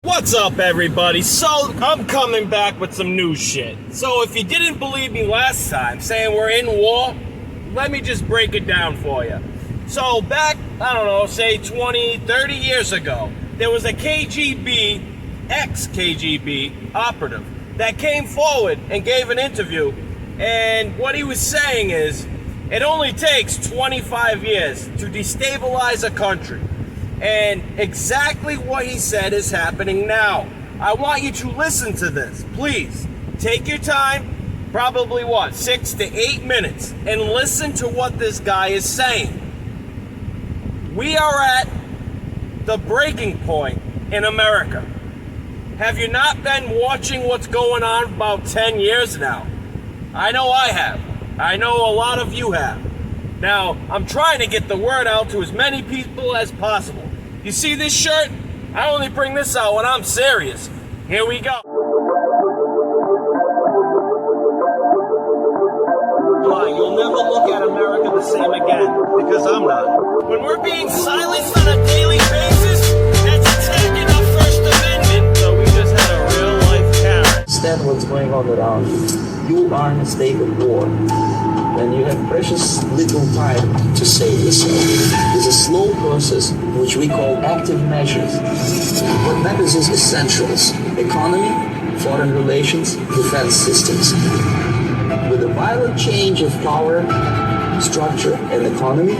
What's up, everybody? So, I'm coming back with some new shit. So, if you didn't believe me last time, saying we're in war, let me just break it down for you. So, back, I don't know, say 20, 30 years ago, there was a KGB, ex-KGB operative that came forward and gave an interview. And what he was saying is, it only takes 25 years to destabilize a country. And exactly what he said is happening now. I want you to listen to this. Please, take your time, probably 6 to 8 minutes, and listen to what this guy is saying. We are at the breaking point in America. Have you not been watching what's going on about 10 years now? I know I have. I know a lot of you have. Now, I'm trying to get the word out to as many people as possible. You see this shirt? I only bring this out when I'm serious. Here we go. You'll never look at America the same again, because I'm not. When we're being silenced on a daily basis, that's attacking our First Amendment. So we just had a real-life carrot. Understand what's going on around you. You are in a state of war. And you have precious little time to save yourself. It's a slow process which we call active measures. What matters is essentials: economy, foreign relations, defense systems. With a violent change of power, structure, and economy,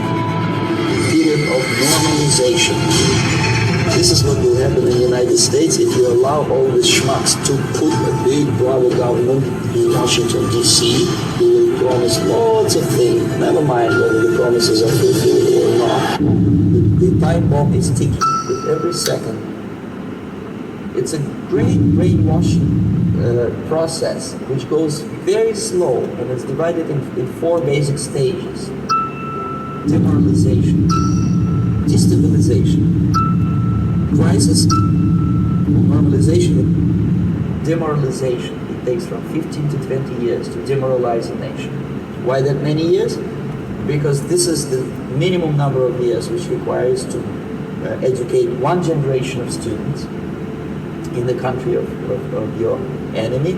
period of normalization. This is what will happen in the United States if you allow all these schmucks to put a big bravo government in Washington, D.C. who will promise lots of things. Never mind whether the promises are fulfilled or not. The time bomb is ticking with every second. It's a great brainwashing process which goes very slow, and it's divided in 4 basic stages: demoralization, destabilization, crisis, normalization, demoralization. It takes from 15 to 20 years to demoralize a nation. Why that many years? Because this is the minimum number of years which requires to educate one generation of students in the country of your enemy,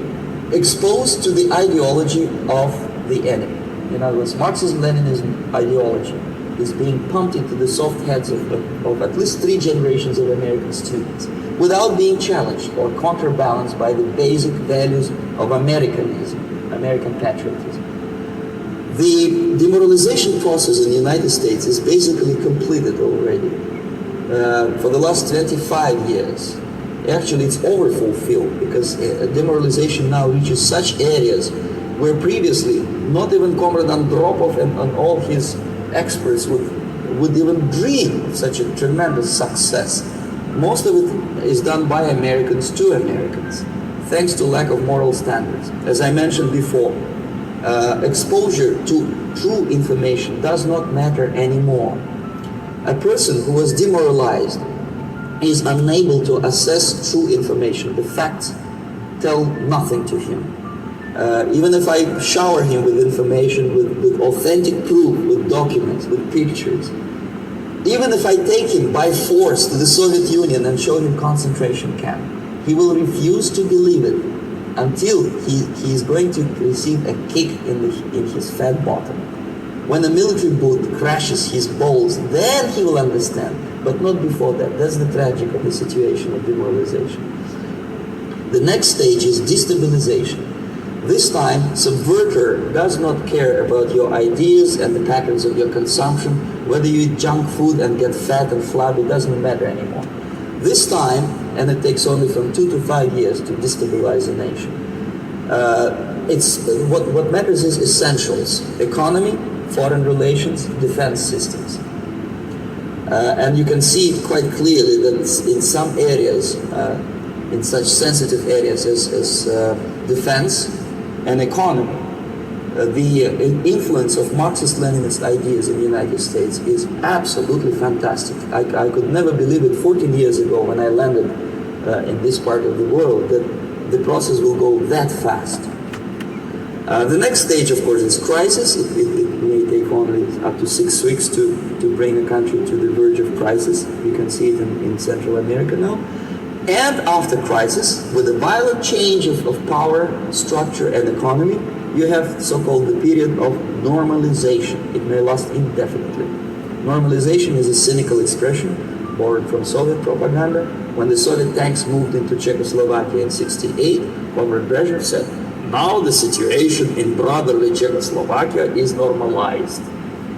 exposed to the ideology of the enemy. In other words, Marxism-Leninism ideology is being pumped into the soft heads of at least 3 generations of American students without being challenged or counterbalanced by the basic values of Americanism, American patriotism. The demoralization process in the United States is basically completed already. For the last 25 years. Actually, it's overfulfilled because demoralization now reaches such areas where previously not even Comrade Andropov and all his experts would even dream of such a tremendous success. Most of it is done by Americans to Americans, thanks to lack of moral standards. As I mentioned before, exposure to true information does not matter anymore. A person who was demoralized is unable to assess true information. The facts tell nothing to him. Even if I shower him with information, with authentic proof, with documents, with pictures, even if I take him by force to the Soviet Union and show him concentration camp, he will refuse to believe it until he is going to receive a kick in his fat bottom. When a military boot crashes his balls, then he will understand, but not before that. That's the tragic of the situation of demoralization. The next stage is destabilization. This time, subverter does not care about your ideas and the patterns of your consumption. Whether you eat junk food and get fat and flabby, doesn't matter anymore. This time, and it takes only from 2 to 5 years to destabilize a nation. What matters is essentials: economy, foreign relations, defense systems. And you can see quite clearly that in some areas, in such sensitive areas as defense and economy, the influence of Marxist-Leninist ideas in the United States is absolutely fantastic. I could never believe it 14 years ago when I landed in this part of the world that the process will go that fast. The next stage, of course, is crisis. It may take only up to 6 weeks to bring a country to the verge of crisis. You can see it in Central America now. And after crisis, with a violent change of power, structure, and economy, you have so-called the period of normalization. It may last indefinitely. Normalization is a cynical expression borrowed from Soviet propaganda. When the Soviet tanks moved into Czechoslovakia in '68, Comrade Brezhnev said, "Now the situation in brotherly Czechoslovakia is normalized."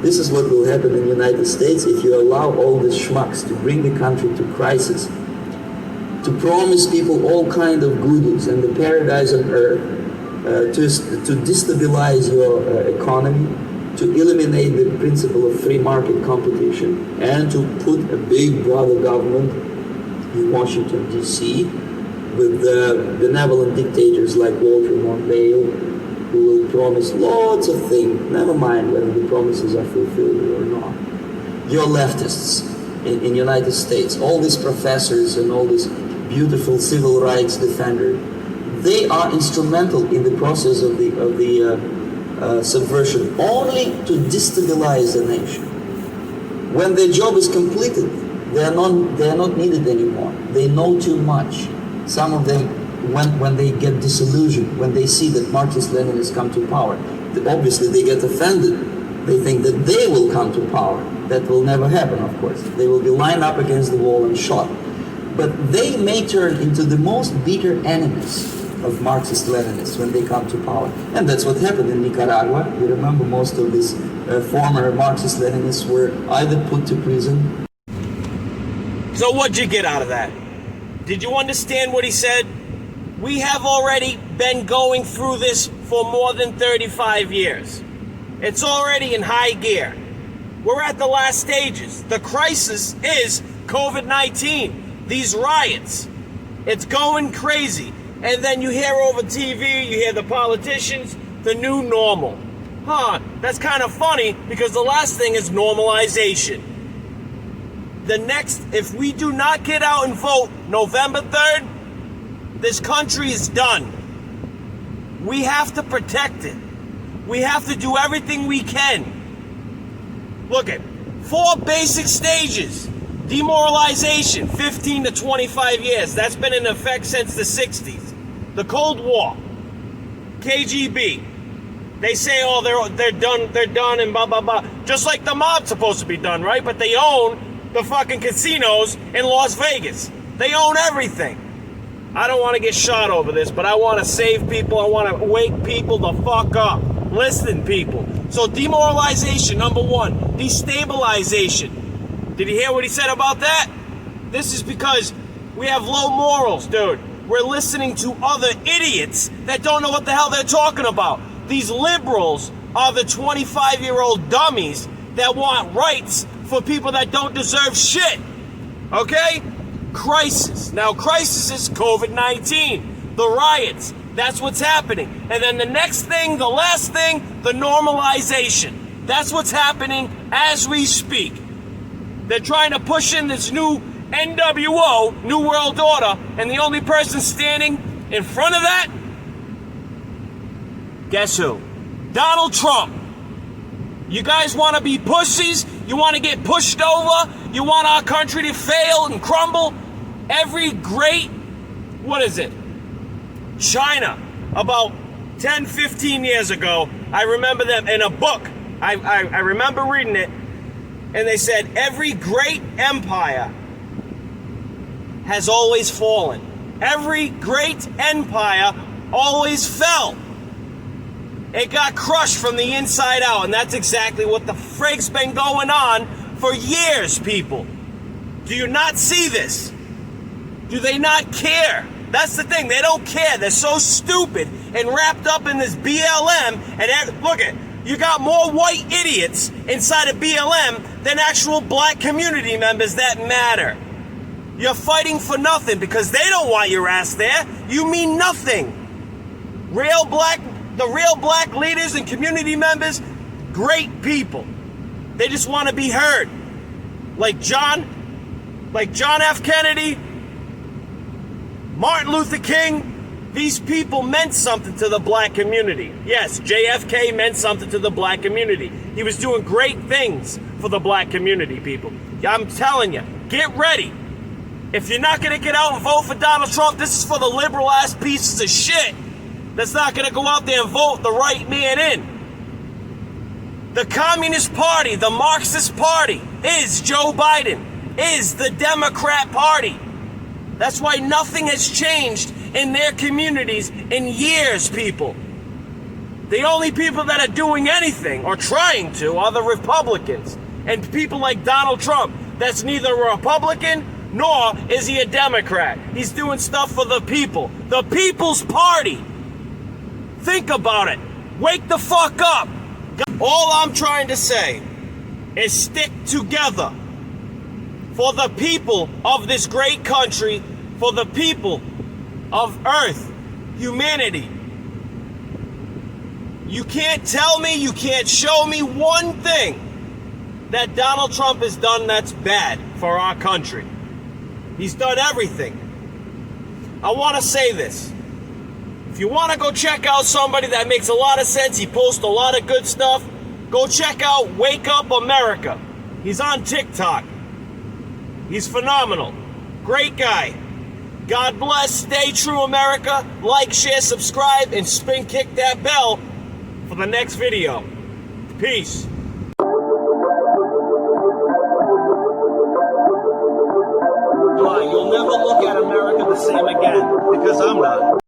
This is what will happen in the United States if you allow all these schmucks to bring the country to crisis, to promise people all kind of goodies and the paradise on earth, to destabilize your economy, to eliminate the principle of free market competition, and to put a big brother government in Washington, D.C., with benevolent dictators like Walter Mondale, who will promise lots of things, never mind whether the promises are fulfilled or not. Your leftists in United States, all these professors and all these beautiful civil rights defenders, they are instrumental in the process of the subversion only to destabilize the nation. When their job is completed, they are not needed anymore. They know too much. Some of them, when they get disillusioned, when they see that Marxist-Leninists come to power, obviously they get offended. They think that they will come to power. That will never happen, of course. They will be lined up against the wall and shot. But they may turn into the most bitter enemies of Marxist-Leninists when they come to power. And that's what happened in Nicaragua. You remember most of these former Marxist-Leninists were either put to prison. So what'd you get out of that? Did you understand what he said? We have already been going through this for more than 35 years. It's already in high gear. We're at the last stages. The crisis is COVID-19. These riots. It's going crazy. And then you hear over TV, you hear the politicians, the new normal. That's kind of funny because the last thing is normalization. The next, if we do not get out and vote November 3rd, this country is done. We have to protect it. We have to do everything we can. Look at 4 basic stages. Demoralization, 15 to 25 years. That's been in effect since the 60s. The Cold War. KGB. They say, oh, they're done, and blah, blah, blah. Just like the mob's supposed to be done, right? But they own the fucking casinos in Las Vegas. They own everything. I don't want to get shot over this, but I want to save people. I want to wake people the fuck up. Listen, people. So demoralization, number 1. Destabilization. Did you hear what he said about that? This is because we have low morals, dude. We're listening to other idiots that don't know what the hell they're talking about. These liberals are the 25-year-old dummies that want rights for people that don't deserve shit. Okay? Crisis. Now, crisis is COVID-19. The riots. That's what's happening. And then the next thing, the last thing, the normalization. That's what's happening as we speak. They're trying to push in this new NWO, New World Order, and the only person standing in front of that, guess who? Donald Trump. You guys want to be pussies? You want to get pushed over? You want our country to fail and crumble? Every great, China, about 10, 15 years ago, I remember them in a book. I remember reading it, and they said every great empire has always fallen. Every great empire always fell. It got crushed from the inside out, and that's exactly what the frig's been going on for years, people. Do you not see this? Do they not care? That's the thing. They don't care. They're so stupid and wrapped up in this BLM. And look at, you got more white idiots inside of BLM than actual black community members that matter. You're fighting for nothing because they don't want your ass there. You mean nothing. The real black leaders and community members, great people. They just want to be heard. Like John F. Kennedy, Martin Luther King, these people meant something to the black community. Yes, JFK meant something to the black community. He was doing great things for the black community, people. I'm telling you, get ready. If you're not going to get out and vote for Donald Trump, this is for the liberal-ass pieces of shit that's not going to go out there and vote the right man in. The Communist Party, the Marxist Party, is Joe Biden, is the Democrat Party. That's why nothing has changed in their communities in years, people. The only people that are doing anything, or trying to, are the Republicans. And people like Donald Trump, that's neither a Republican nor is he a Democrat. He's doing stuff for the people. The People's Party. Think about it. Wake the fuck up. All I'm trying to say is stick together for the people of this great country, for the people of Earth, humanity. You can't tell me, you can't show me one thing that Donald Trump has done that's bad for our country. He's done everything. I want to say this. If you want to go check out somebody that makes a lot of sense, he posts a lot of good stuff, go check out Wake Up America. He's on TikTok. He's phenomenal. Great guy. God bless. Stay true, America. Like, share, subscribe, and spin kick that bell for the next video. Peace. You'll never look at America the same again, because I'm not.